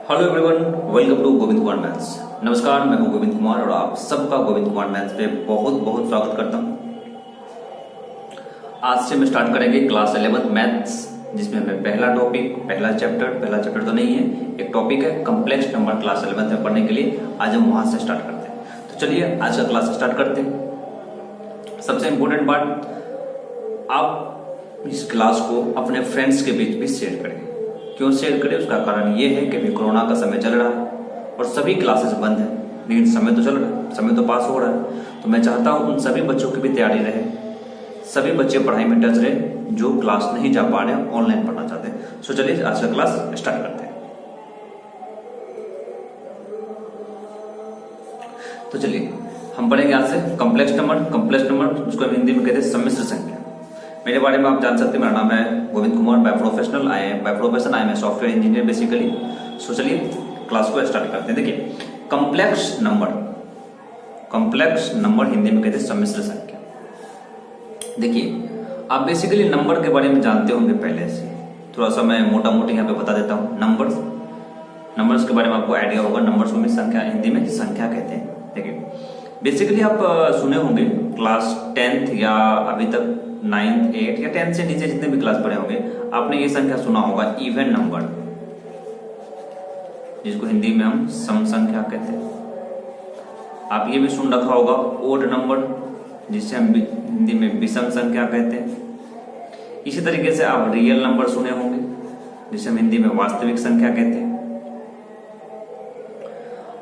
Hello everyone, welcome to Govind Kumar maths. नमस्कार, मैं हूं गोविंद कुमार और आप सबका गोविंद कुमार मैथ्स पे बहुत बहुत स्वागत करता हूं। आज से हम स्टार्ट करेंगे क्लास 11 मैथ्स, जिसमें हमें पहला चैप्टर तो नहीं है, एक टॉपिक है कॉम्प्लेक्स नंबर क्लास 11 में पढ़ने के लिए। आज हम वहां से स्टार्ट करते हैं। तो चलिए आज का क्लास स्टार्ट करते हैं। सबसे इम्पोर्टेंट बात, आप इस क्लास को अपने फ्रेंड्स के बीच भी शेयर करें। क्यों शेयर करें? उसका कारण ये है कि अभी कोरोना का समय चल रहा है और सभी क्लासेस बंद है, लेकिन समय तो चल रहा है, समय तो पास हो रहा है। तो मैं चाहता हूं उन सभी बच्चों की भी तैयारी रहे, सभी बच्चे पढ़ाई में टच रहे जो क्लास नहीं जा पा रहे हैं, ऑनलाइन पढ़ना चाहते हैं। सो चलिए आज का क्लास स्टार्ट करते हैं। तो चलिए हम पढ़ेंगे आज से कॉम्प्लेक्स नंबर जिसको हम हिंदी में कहते हैं सम्मिश्र संख्या। मेरे बारे में आप जान सकते हैं, मेरा नाम है Govind Kumar. By profession I am software engineer basically. So चलिए क्लास को स्टार्ट करते हैं। देखिए, कॉम्प्लेक्स नंबर हिंदी में कहते हैं सम्मिश्र संख्या। देखिए, आप बेसिकली नंबर के बारे में जानते होंगे पहले से, थोड़ा सा मैं मोटा मोटी यहाँ पे बता देता हूँ। नंबर्स के बारे में आपको आइडिया होगा। नंबर्स को संख्या, हिंदी में संख्या कहते हैं। देखिए, बेसिकली आप सुने होंगे क्लास 10th या अभी तक 9th 8th या 10th से नीचे जितने भी क्लास पढ़े होंगे, आपने ये संख्या सुना होगा इवन नंबर, जिसको हिंदी में हम सम संख्या कहते हैं। आप ये भी सुन रखा होगा ओड नंबर, जिसे हम हिंदी में विषम संख्या कहते हैं। इसी तरीके से आप रियल नंबर सुने होंगे, जिसे हम हिंदी में वास्तविक संख्या कहते हैं।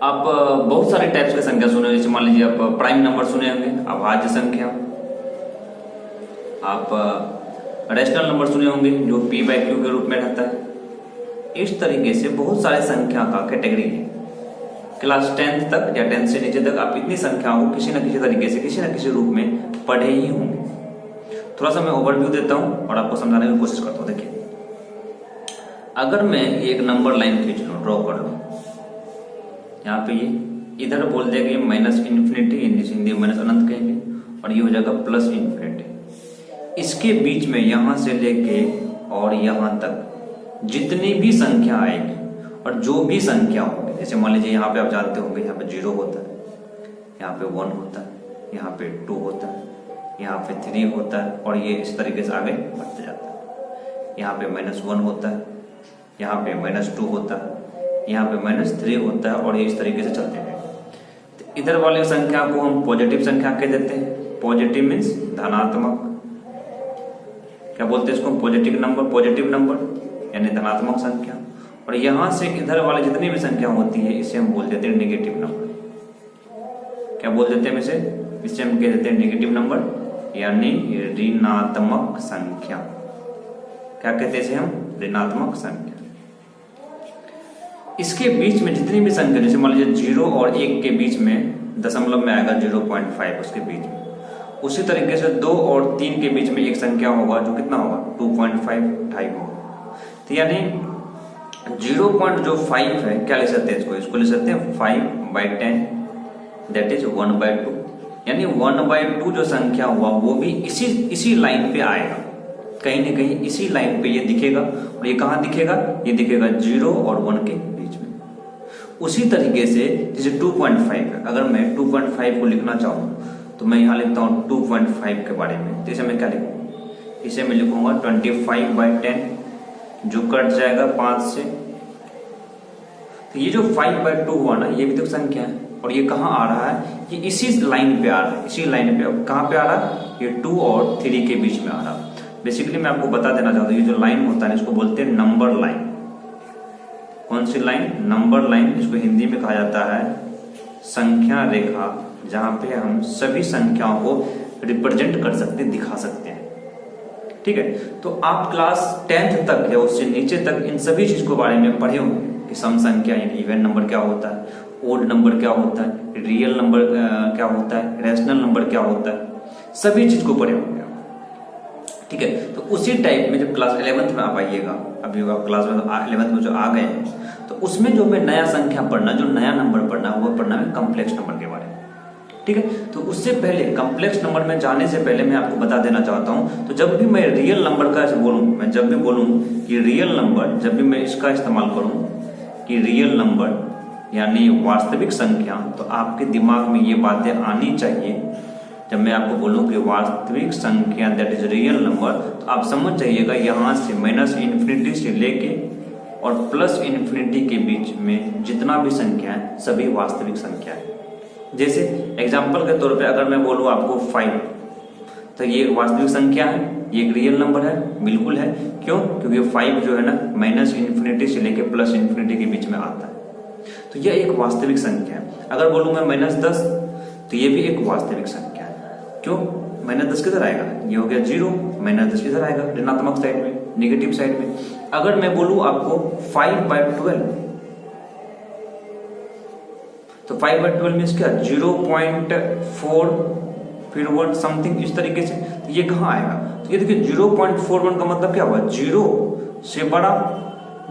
आप बहुत सारे टाइप्स की संख्या सुने, जैसे मान लीजिए आप प्राइम नंबर सुने होंगे, अभाज्य संख्या। आप रेशनल नंबर सुने होंगे जो p/q के रूप में रहता है। इस तरीके से बहुत सारे संख्या का कैटेगरी है। क्लास 10th तक या 10th से नीचे तक आप इतनी संख्याओं को किसी न किसी तरीके से, किसी न किसी रूप में पढ़े ही होंगे। थोड़ा सा मैं ओवरव्यू देता हूं और आपको समझाने की कोशिश करता हूं। देखिए, अगर मैं एक नंबर लाइन खींच लूं, ड्रॉ कर लूं, यहाँ पे ये इधर बोल देगा ये माइनस इन्फिनिटी, हिंदी माइनस अनंत कहेंगे, और ये हो जाएगा प्लस इन्फिनिटी। इसके बीच में यहां से लेके और यहां तक जितनी भी संख्या आएगी और जो भी संख्या होगी, जैसे मान लीजिए यहाँ पे आप जानते होंगे, यहाँ पे 0 होता है, यहाँ पे 1 होता है, यहाँ पे 2 होता है, यहाँ पे 3 होता है, और ये इस तरीके से आगे बढ़ते जाता है। यहाँ पे -1 होता है, यहाँ पे -2 होता है, यहाँ पे -3 होता है, और ये इस तरीके से चलते हैं। तो इधर वाली संख्या को हम पॉजिटिव संख्या कह देते हैं। पॉजिटिव मीन्स धनात्मक, क्या बोलते हैं इसको? पॉजिटिव नंबर यानी धनात्मक संख्या। और यहां से इधर वाले जितनी भी संख्या होती है, इसे हम बोल देते हैं नेगेटिव नंबर। क्या बोल देते हैं इसे हम कह देते हैं नेगेटिव नंबर यानी ऋणात्मक संख्या। क्या कहते हैं इसे हम? ऋणात्मक संख्या। इसके बीच में जितनी भी संख्या, जैसे मान लीजिए 0 और 1 के बीच में दशमलव में आएगा 0.5 उसके बीच में। उसी तरीके से 2 और 3 के बीच में एक संख्या होगा जो कितना होगा? 2.5 ढाई होगा। तो यानी 0.5 है, क्या ले सकते हैं इसको ले सकते हैं 5/10, दैट इज 1/2। यानी 1/2 जो संख्या हुआ वो भी इसी लाइन पे आएगा, कहीं न कहीं इसी लाइन पे ये दिखेगा। और ये कहाँ दिखेगा? ये दिखेगा 0 और 1 के बीच में। उसी तरीके से जैसे 2.5 है, अगर मैं 2.5 को लिखना चाहूँ तो मैं यहाँ लिखता हूँ 2.5 के बारे में। तो इसे मैं क्या लिखूंगा? इसे मैं लिखूंगा 25/10, जो कट जाएगा 5 से। तो ये जो 5/2 हुआ ना, ये भी तो संख्या है, और ये कहाँ आ रहा है? ये इसी लाइन पे आ रहा है। इसी लाइन पे कहाँ पे आ रहा है? ये 2 और 3 के बीच में आ रहा है। बेसिकली मैं आपको बता देना चाहता हूँ, ये जो लाइन होता है इसको बोलते हैं नंबर लाइन। कौन सी लाइन? Number line. इसको हिंदी में कहा जाता है संख्या रेखा, जहां पे हम सभी संख्याओं को रिप्रेजेंट कर सकते, दिखा सकते हैं। ठीक है, तो आप क्लास 10th तक या उससे नीचे तक इन सभी चीज के बारे में पढ़े होंगे कि सम संख्या यानी इवन नंबर क्या होता है, ओड नंबर क्या होता है, रियल नंबर क्या होता है, रेशनल नंबर क्या होता है, सभी चीज को पढ़े होंगे। ठीक है, तो उसी टाइप में जब क्लास 11th में आप आइएगा, अभी आप क्लास 11th में जो आ गए हैं, तो उसमें जो मैं नया संख्या पढ़ना, जो नया नंबर पढ़ना, वो पढ़ना है कॉम्प्लेक्स नंबर के बारे में। ठीक है, तो उससे पहले कॉम्प्लेक्स नंबर में जाने से पहले मैं आपको बता देना चाहता हूं, तो जब भी मैं रियल नंबर का बोलूं, मैं जब भी बोलूं कि रियल नंबर, जब भी मैं इसका इस्तेमाल करूं, कि रियल नंबर यानी वास्तविक संख्या, तो आपके दिमाग में ये बातें आनी चाहिए। जब मैं आपको बोलूं कि वास्तविक संख्या दैट इज रियल नंबर, तो आप समझ जाइएगा यहाँ से माइनस इन्फिनिटी से लेके और प्लस इन्फिनिटी के बीच में जितना भी संख्या है सभी वास्तविक संख्या है। जैसे एग्जाम्पल के तौर पे अगर मैं बोलूँ आपको 5, तो ये वास्तविक संख्या है, ये एक रियल नंबर है, बिल्कुल है। क्यों? क्योंकि 5 जो है ना माइनस इन्फिनिटी से लेके प्लस इन्फिनिटी के बीच में आता है, तो यह एक वास्तविक संख्या है। अगर बोलूँ मैं -10, तो ये भी एक वास्तविक संख्या है। क्यों? -10 किधर आएगा? ये हो गया 0, -10 किधर आएगा? ऋणात्मक साइड में, नेगेटिव साइड में। अगर मैं बोलूं आपको 5/12, तो 5/12 मीन्स क्या? 0.4 फिर 1 समथिंग इस तरीके से, तो ये कहाँ आएगा? तो ये देखिए 0.41 का मतलब क्या हुआ? 0 से बड़ा,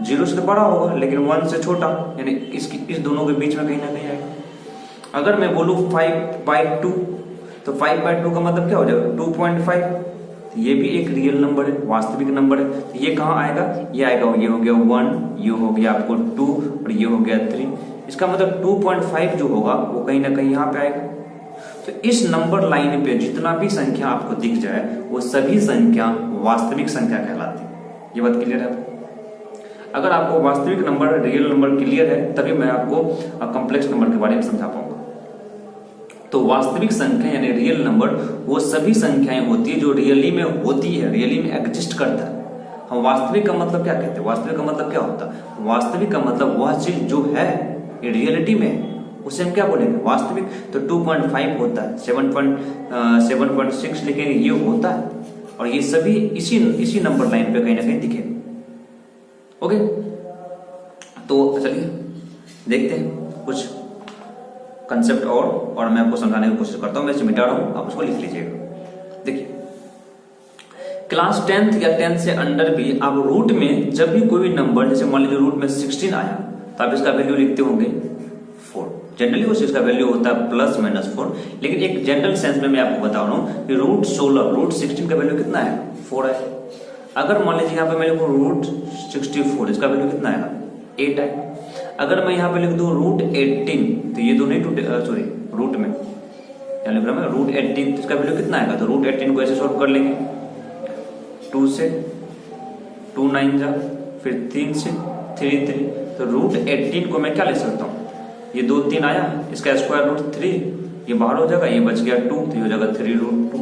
0 से तो बड़ा होगा लेकिन 1 से छोटा, यानी इस दोनों के बीच में कहीं ना कहीं आएगा। अगर मैं बोलूं 5/2, तो 5/2 का मतलब क्या हो जाएगा? 2.5, तो ये भी एक रियल नंबर है, वास्तविक नंबर है। तो ये कहाँ आएगा? ये आएगा, ये हो गया 1, ये हो गया आपको 2 और ये हो गया 3। इसका मतलब 2.5 जो होगा वो कहीं ना कहीं यहाँ पे आएगा। तो इस नंबर लाइन पे जितना भी संख्या आपको दिख जाए वो सभी संख्या वास्तविक संख्या कहलाती है। ये बात क्लियर है? अगर आपको वास्तविक नंबर, रियल नंबर क्लियर है, तभी मैं आपको कॉम्प्लेक्स नंबर के बारे में समझा पाऊंगा। तो वास्तविक संख्या यानी रियल नंबर वो सभी संख्याएं होती है जो रियली में होती है, रियली में एग्जिस्ट करता है। हम वास्तविक का मतलब क्या कहते हैं? वास्तविक का मतलब क्या होता है? वास्तविक का मतलब वह चीज जो है रियलिटी में, उसे हम क्या बोलेंगे? वास्तविक। तो 2.5 होता है, 7.6, लेकिन ये होता है और ये सभी इसी नंबर लाइन पे कहीं ना कहीं दिखे। ओके, तो चलिए देखते हैं कुछ कंसेप्ट और मैं आपको समझाने की कोशिश करता हूं। मैं इसे मिटा रहा हूं, आप उसको लिख लीजिएगा। देखिए, क्लास 10th या 10 से अंडर भी आप रूट में जब भी कोई नंबर, जैसे मान लीजिए रूट में 16 आया, तो आप इसका वैल्यू लिखते होंगे 4। जनरली उस इसका वैल्यू होता है +-4, लेकिन एक जनरल सेंस में मैं आपको बता रहा हूं कि रूट 16 का वैल्यू कितना है? 4 है। अगर मान लीजिए यहाँ पे मैं लिखूं रूट 64, इसका वैल्यू कितना आएगा? 8 है। अगर मैं यहाँ पे लिख दूं रूट 18, तो ये दो नहीं टूटे, सॉरी रूट में क्या लिख रहा हूं मैं? रूट 18, तो इसका वैल्यू कितना आएगा? तो रूट 18 को ऐसे सॉल्व कर लेंगे, 2 से 2 9 जा, फिर 3 से 3 3, तो रूट 18 को मैं क्या ले सकता हूँ? ये 2 3 आया, इसका स्क्वायर रूट 3, ये बाहर हो जाएगा, ये बच गया 2, तो ये हो जाएगा 3√2।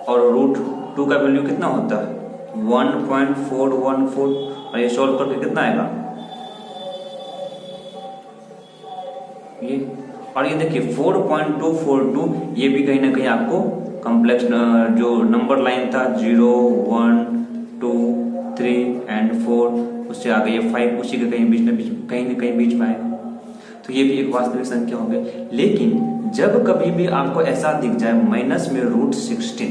और रूट 2 का वैल्यू कितना होता है? 1.414, और ये सॉल्व करके कितना आएगा? ये, और ये देखिए 4.242, ये भी कहीं ना कहीं आपको कॉम्प्लेक्स जो नंबर लाइन था 0 1 2 3 एंड 4, उससे आगे ये 5 उसी के कहीं ना कहीं बीच में आएगा। तो ये भी एक वास्तविक संख्या हो गई। लेकिन जब कभी भी आपको ऐसा दिख जाए माइनस में रूट 16,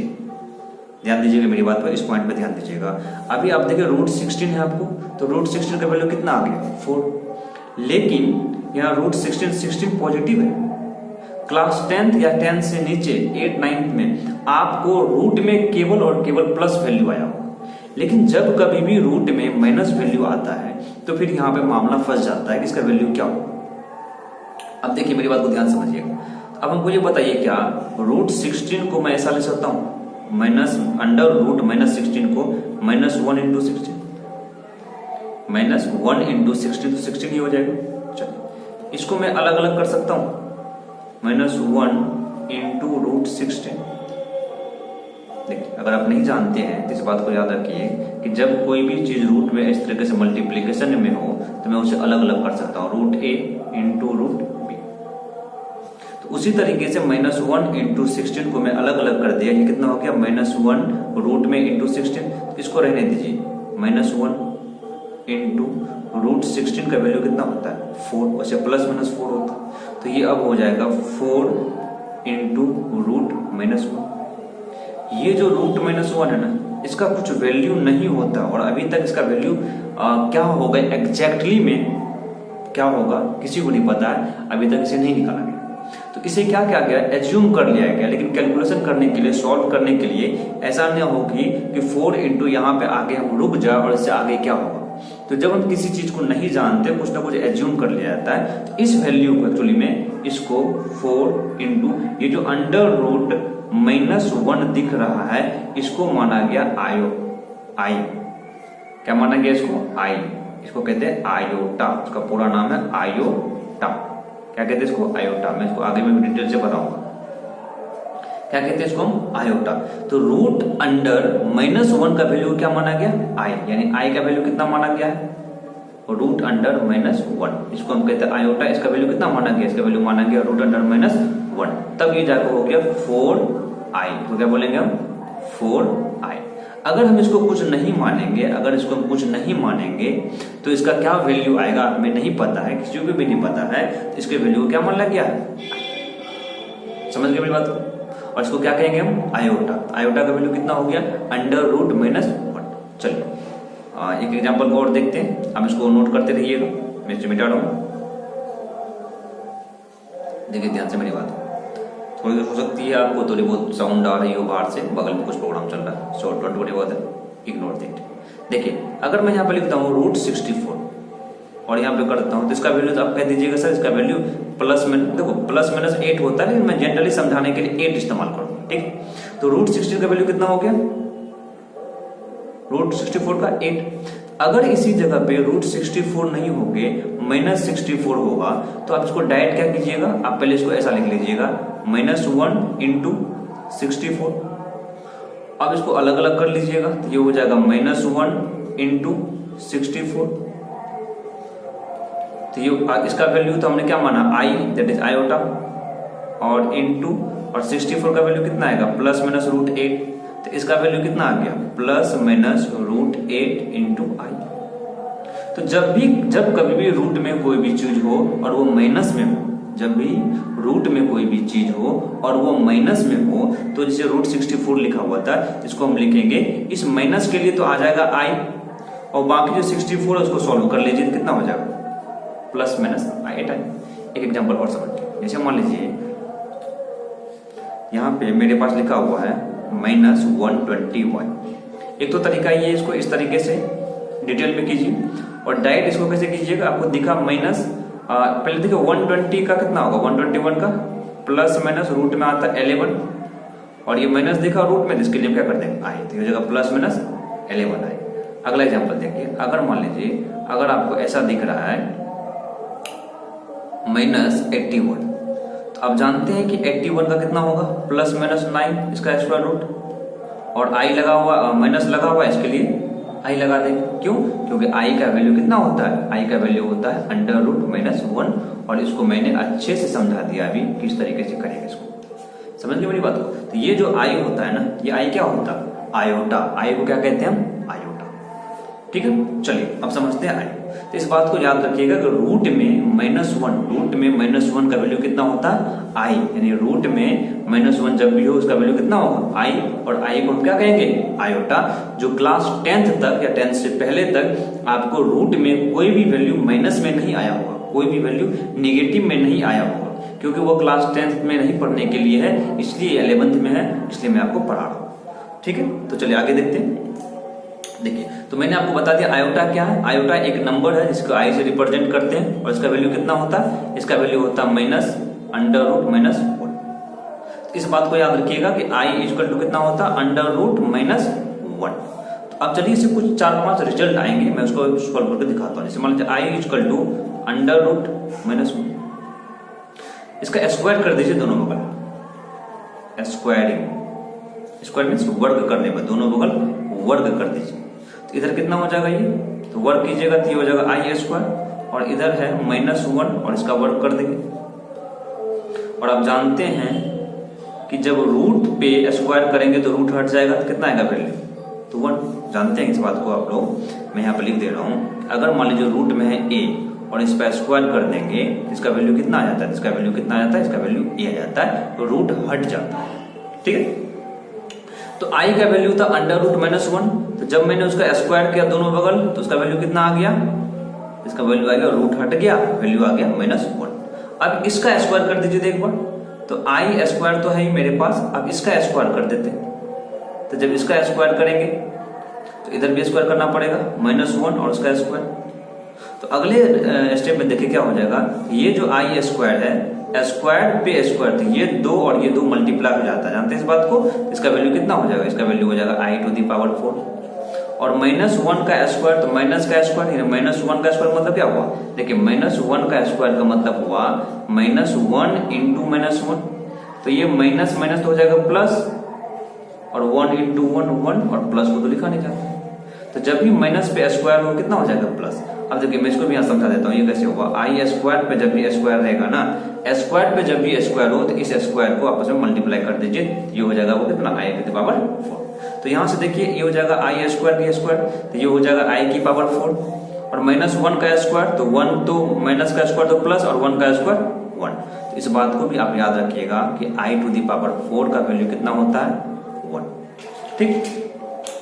ध्यान दीजिएगा मेरी बात पर, इस पॉइंट पे ध्यान दीजिएगा। अभी आप देखिए रूट 16 है आपको, तो रूट 16 का वैल्यू कितना आ गया? 4। लेकिन यहाँ रूट 16 पॉजिटिव है। क्लास 10th या 10 से नीचे 8 9 में आपको रूट में केवल और केवल प्लस वैल्यू आया होगा, लेकिन जब कभी भी रूट में माइनस वैल्यू आता है तो फिर यहाँ पे मामला फंस जाता है कि इसका वैल्यू क्या होगा। अब देखिए मेरी बात को ध्यान समझिएगा। अब हमको ये बताइए, क्या रूट 16 को मैं ऐसा ले सकता हूँ? अंडर रूट -16 को -1 × 16, -1 × 16, तो 16 ही हो जाएगा। चलिए इसको मैं अलग अलग कर सकता हूँ, -1 × रूट 16। देखिए अगर आप नहीं जानते हैं तो इस बात को याद रखिए कि जब कोई भी चीज रूट में इस तरीके से मल्टीप्लीकेशन में हो तो मैं उसे अलग अलग कर सकता हूँ, रूट a × रूट b। तो उसी तरीके से -1 × 16 को मैं अलग अलग कर दिया, ये कितना हो गया? -1 रूट में × 16, इसको रहने दीजिए। -1 × रूट 16 का वैल्यू कितना होता है? 4, वैसे +-4 होता है, तो ये अब हो जाएगा 4 × रूट -1। ये जो रूट -1 है ना, इसका कुछ वैल्यू नहीं होता, और अभी तक इसका वैल्यू क्या होगा एग्जैक्टली में क्या होगा किसी को नहीं पता है, अभी तक इसे नहीं निकाला गया। तो इसे क्या किया गया? एज्यूम कर लिया गया, लेकिन कैलकुलेशन करने के लिए, सॉल्व करने के लिए ऐसा नहीं हो कि 4 × यहाँ पे आगे हम रुक जाए और इससे आगे क्या होगा। तो जब हम किसी चीज को नहीं जानते कुछ ना कुछ एज्यूम कर लिया जाता है। तो इस वैल्यू को एक्चुअली में इसको 4 इंटू ये जो अंडर रूट -1 दिख रहा है इसको माना गया आई। क्या माना गया इसको? आई। इसको कहते हैं आयोटा, इसका पूरा नाम है आयोटा। क्या कहते हैं इसको? आयोटा। मैं इसको आगे में डिटेल से बताऊंगा क्या कहते हैं इसको हम, आयोटा। तो रूट अंडर -1 का वैल्यू क्या माना गया? आई, यानी आई का वैल्यू कितना माना गया है? रूट अंडर -1, इसको हम कहते हैं आयोटा। इसका वैल्यू कितना माना गया? इसका वैल्यू माना गया रूट अंडर -1। तब ये जाकर हो गया 4i। तो क्या बोलेंगे हम? 4i। अगर हम इसको कुछ नहीं मानेंगे, अगर इसको हम कुछ नहीं मानेंगे तो इसका क्या वैल्यू आएगा हमें नहीं पता है, किसी को भी नहीं पता है। तो इसके वैल्यू को क्या मान लग गया? समझ गए मेरी बात को? और इसको क्या कहेंगे हम? आयोटा। आयोटा का वैल्यू कितना हो गया? Under root -1। चलिए एक एग्जांपल को और देखते हैं। आप इसको नोट करते रहिएगा, मैं इसे मिटा रहा हूं। देखिए ध्यान से मेरी बात, थोड़ी देर हो सकती है आपको थोड़ी बहुत साउंड आ रही हो बाहर से, बगल में कुछ प्रोग्राम चल रहा है, so don't worry about that, ignore that. देखिए अगर मैं यहाँ पे लिखता हूँ रूट 64 और यहाँ पे कर देता हूँ तो इसका वैल्यू तो आप कह दीजिएगा सर इसका वैल्यू देखो +-8 होता है, लेकिन मैं जनरली समझाने के लिए 8 इस्तेमाल करूंगा। ठीक, तो रूट 16 का वैल्यू कितना हो गया? रूट 64 का 8। अगर इसी जगह पे रूट 64 नहीं होगे -64 होगा तो आप इसको डायरेक्ट क्या कीजिएगा? आप पहले इसको ऐसा लिख लीजिएगा -1 इंटू 64। अब इसको अलग अलग कर लीजिएगा तो ये हो जाएगा -1 इंटू 64। तो ये इसका वैल्यू तो हमने क्या माना? आई, दैट इज आयोटा, और इंटू और 64 का वैल्यू कितना आएगा? +-√8। तो इसका वैल्यू कितना आ गया? +-√8 इंटू आई। तो जब कभी भी रूट में कोई भी चीज हो और वो माइनस में हो, जब भी रूट में कोई भी चीज हो और वो माइनस में हो तो जैसे रूट 64 लिखा हुआ था इसको हम लिखेंगे इस माइनस के लिए तो आ जाएगा आई, और बाकी जो 64 है उसको सॉल्व कर लीजिए कितना हो जाएगा? +-8 आई। एक एग्जांपल और समझिए, जैसे मान लीजिए यहाँ पे मेरे पास लिखा हुआ है -121। एक तो तरीका ये, इसको इस तरीके से डिटेल में कीजिए, और डायरेक्ट इसको कैसे कीजिएगा? आपको दिखा माइनस, पहले देखिए 120 का कितना होगा? 121 का प्लस रूट में आता है 11, और ये माइनस दिखा रूट में, इसके लिए क्या कर देंगे? आई। तो ये जगह +-11 आई। अगला एग्जांपल देखिए, अगर मान लीजिए अगर आपको ऐसा दिख रहा है -81, तो आप जानते हैं कि 81 का कितना होगा? +-9 इसका स्क्वायर रूट, और आई लगा हुआ माइनस लगा हुआ है, इसके लिए आई लगा देंगे। क्यों? क्योंकि आई का वैल्यू कितना होता है? आई का वैल्यू होता है √-1, और इसको मैंने अच्छे से समझा दिया अभी किस तरीके से करेंगे इसको। समझ गए मेरी बात को? तो ये जो आई होता है ना, ये आई क्या होता है? आयोटा। आई को क्या कहते हैं हम? आयोटा। ठीक है, चलिए अब समझते हैं आई। तो इस बात को याद रखिएगा कि रूट में -1 का वैल्यू कितना होता है? आई, यानी रूट में -1 जब भी हो उसका वैल्यू कितना होगा? आई, और आई को हम क्या कहेंगे? आयोटा। जो क्लास 10th तक या 10th से पहले तक आपको रूट में कोई भी वैल्यू माइनस में नहीं आया होगा, कोई भी वैल्यू नेगेटिव में नहीं आया होगा, क्योंकि वो क्लास 10th में नहीं पढ़ने के लिए है, इसलिए 11th में है, इसलिए मैं आपको पढ़ा रहा हूँ। ठीक है, तो चलिए आगे देखते हैं। देखिए, तो मैंने आपको बता दिया आयोटा क्या है। आयोटा एक नंबर है जिसको आई से रिप्रेजेंट करते हैं, और इसका वैल्यू कितना होता है? इसका वैल्यू होता है -√-1। इस बात को याद रखिएगा कि आई इक्वल टू कितना होता है? √-1। तो अब चलिए इससे कुछ 4-5 रिजल्ट आएंगे, मैं उसको सॉल्व करके दिखाता हूँ। जैसे मान लीजिए आई इक्वल टू √-1, इसका स्क्वायर कर दीजिए दोनों बगल। स्क्वायर मीन्स वर्ग करने पर दोनों बगल वर्ग कर दीजिए, तो इधर कितना हो जाएगा? ये तो वर्ग कीजिएगा तो ये हो जाएगा i², और इधर है -1 और इसका वर्ग कर देंगे। और आप जानते हैं कि जब रूट पे स्क्वायर करेंगे तो रूट हट जाएगा, तो कितना आएगा वैल्यू? तो 1। जानते हैं इस बात को आप लोग, मैं यहाँ पे लिख दे रहा हूँ। अगर मान लीजिए रूट में है a और इस पर स्क्वायर कर देंगे, इसका वैल्यू कितना आ जाता है? इसका वैल्यू कितना आ जाता है? इसका वैल्यू a आ जाता है, तो रूट हट जाता है। ठीक है, तो i का वैल्यू था √-1, तो जब मैंने उसका स्क्वायर किया दोनों बगल तो उसका वैल्यू कितना आ गया? इसका वैल्यू आ गया, रूट हट गया, वैल्यू आ गया -1। अब इसका स्क्वायर कर दीजिए एक बार, तो i² तो है ही मेरे पास, अब इसका स्क्वायर कर देते हैं। तो जब इसका स्क्वायर करेंगे तो इधर भी स्क्वायर करना पड़ेगा, -1 और उसका स्क्वायर। तो अगले स्टेप में देखिए क्या हो जाएगा, ये जो आई स्क्वायर है, स्क्वायर पे स्क्वायर, तो ये 2 और ये 2 मल्टीप्लाई हो जाता है, जानते हैं इस बात को। इसका वैल्यू कितना हो जाएगा, इसका वैल्यू हो जाएगा i⁴ और -1 का स्क्वायर, तो माइनस का स्क्वायर, -1 का स्क्वायर मतलब क्या हुआ, देखिए -1 का स्क्वायर का मतलब हुआ -1 × -1, तो ये माइनस माइनस तो हो जाएगा प्लस, और 1 × 1 1, और प्लस को तो लिखा नहीं जाता, तो जब भी माइनस पे स्क्वायर हो कितना हो जाएगा प्लस। अब देखिए मैं इसको भी यहाँ समझा देता हूँ, ये कैसे होगा, आई स्क्वायर पे जब भी स्क्वायर रहेगा ना, स्क्वायर पे जब भी स्क्वायर हो तो इस स्क्वायर को आपस में मल्टीप्लाई कर दीजिए, ये हो जाएगा वो कितना, i⁴। तो यहाँ से देखिए ये हो जाएगा आई स्क्वायर की स्क्वायर, तो ये हो जाएगा i⁴, और -1 का स्क्वायर, तो 1 तो माइनस का स्क्वायर तो प्लस, और 1 का स्क्वायर 1। तो इस बात को भी आप याद रखिएगा कि i⁴ का वैल्यू कितना होता है, 1। ठीक,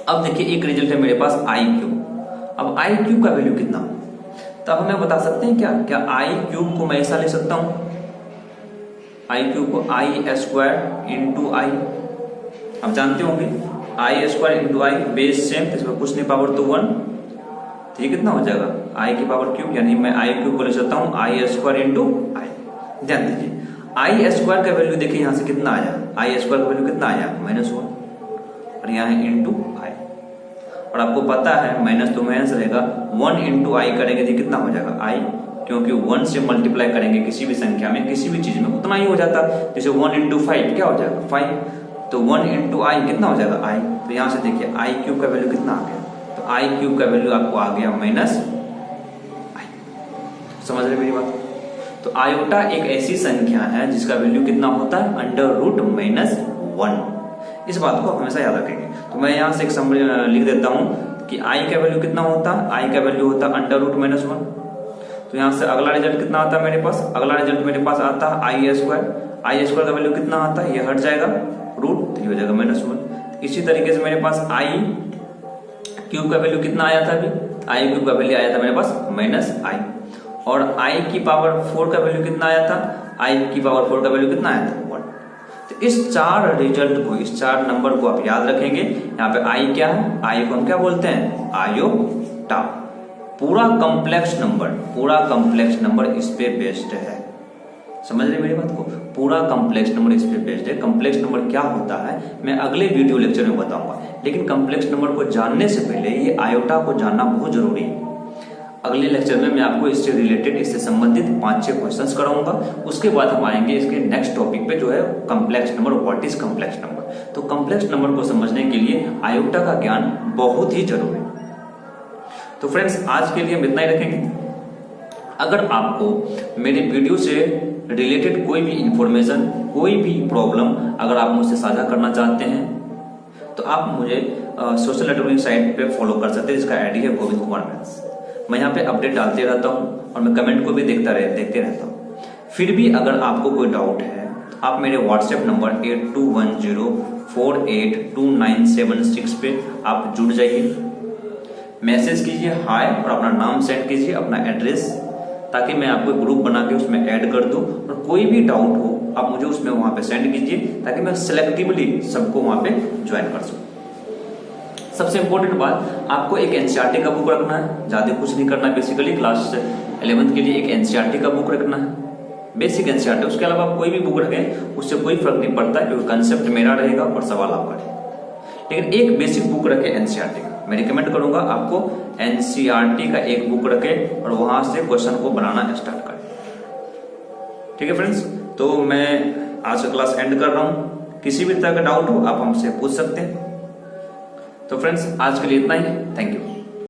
अब देखिए एक रिजल्ट है मेरे पास i³। अब i³ का वैल्यू कितना, तब हमें बता सकते हैं क्या i³ को मैं ऐसा ले सकता हूं, i³ को i² × i, आप जानते होंगे i² × i बेस सेम, तो इसमें कुछ नहीं, पावर तो 1, तो ये कितना हो जाएगा i⁵, यानी मैं i³ को ले सकता हूं i² × i। ध्यान दीजिए i² का वैल्यू देखिए यहां से कितना आया, i² का वैल्यू कितना आया, -1, और यहाँ है × i, और आपको पता है माइनस तो माइनस रहेगा, 1 × i करेंगे तो कितना हो जाएगा i, क्योंकि 1 से मल्टीप्लाई करेंगे किसी भी संख्या में, किसी भी चीज में उतना ही हो जाता, जैसे 1 × 5 क्या हो जाएगा 5, तो 1 × i कितना हो जाएगा i, तो यहाँ से देखिए i³ का वैल्यू कितना आ गया, तो i³ का वैल्यू आपको आ गया -i। समझ रहे मेरी बात। तो आयोटा एक ऐसी संख्या है जिसका वैल्यू कितना होता है, √-1। इस बात को आप हमेशा याद रखेंगे। तो मैं यहाँ से एक समरी लिख देता हूँ कि i का वैल्यू कितना होता है, i का वैल्यू होता है √-1। तो यहाँ से अगला रिजल्ट कितना आता है मेरे पास, अगला रिजल्ट मेरे पास आता है i² का वैल्यू कितना आता है, ये हट जाएगा रूट, तो ये हो जाएगा -1। इसी तरीके से मेरे पास i³ का वैल्यू कितना आया था, अभी i³ का वैल्यू आया था मेरे पास -i, और i⁴ का वैल्यू कितना आया था, i⁴ का वैल्यू कितना आया था 1। तो इस 4 रिजल्ट को, इस 4 नंबर को आप याद रखेंगे। यहाँ पे i क्या है, i को हम क्या बोलते हैं, आयोटा। पूरा कॉम्प्लेक्स नंबर इस पे बेस्ड है, समझ रहे मेरी बात को, पूरा कॉम्प्लेक्स नंबर इस पे बेस्ड है। कॉम्प्लेक्स नंबर क्या होता है मैं अगले वीडियो लेक्चर में बताऊंगा, लेकिन कॉम्प्लेक्स नंबर को जानने से पहले ये आयोटा को जानना बहुत जरूरी है। अगले लेक्चर में मैं आपको इससे रिलेटेड, इससे संबंधित 5-6 क्वेश्चंस कराऊंगा। उसके बाद हम आएंगे इसके नेक्स्ट टॉपिक पे, जो है complex number, what is complex number. तो कॉम्प्लेक्स नंबर को समझने के लिए आयोटा का ज्ञान बहुत ही जरूरी है। तो फ्रेंड्स आज के लिए हम इतना ही रखेंगे। अगर आपको मेरे वीडियो से रिलेटेड कोई भी इंफॉर्मेशन, कोई भी प्रॉब्लम अगर आप मुझसे साझा करना चाहते हैं तो आप मुझे सोशल नेटवर्किंग साइट पे फॉलो कर सकते हैं, जिसका आईडी है गोविंद कुमार मैथ्स। मैं यहाँ पे अपडेट डालते रहता हूँ और मैं कमेंट को भी देखते रहता हूँ। फिर भी अगर आपको कोई डाउट है तो आप मेरे व्हाट्सएप नंबर 8210482976 पे आप जुड़ जाइए, मैसेज कीजिए हाय और अपना नाम सेंड कीजिए, अपना एड्रेस, ताकि मैं आपको ग्रुप बना के उसमें ऐड कर दूं। और कोई भी डाउट हो आप मुझे उसमें वहां पे सेंड कीजिए, ताकि मैं सिलेक्टिवली सबको वहां पे ज्वाइन कर सकूं। सबसे इंपॉर्टेंट बात, आपको एक एनसीईआरटी का बुक रखना है, ज्यादा कुछ नहीं करना। बेसिकली क्लास 11th के लिए एक एनसीईआरटी का बुक रखना है, बेसिक एनसीईआरटी। उसके अलावा आप कोई भी बुक रखें उससे कोई फर्क नहीं पड़ता, क्योंकि कंसेप्ट मेरा रहेगा और सवाल आपका रहेगा। लेकिन एक बेसिक बुक रखे एनसीईआरटी का, मैं रिकमेंड करूंगा आपको एनसीईआरटी का एक बुक रखे और वहां से क्वेश्चन को बनाना स्टार्ट करें। ठीक है फ्रेंड्स, तो मैं आज का क्लास एंड कर रहा हूं। किसी भी तरह का डाउट हो आप हमसे पूछ सकते हैं। तो फ्रेंड्स आज के लिए इतना ही, थैंक यू।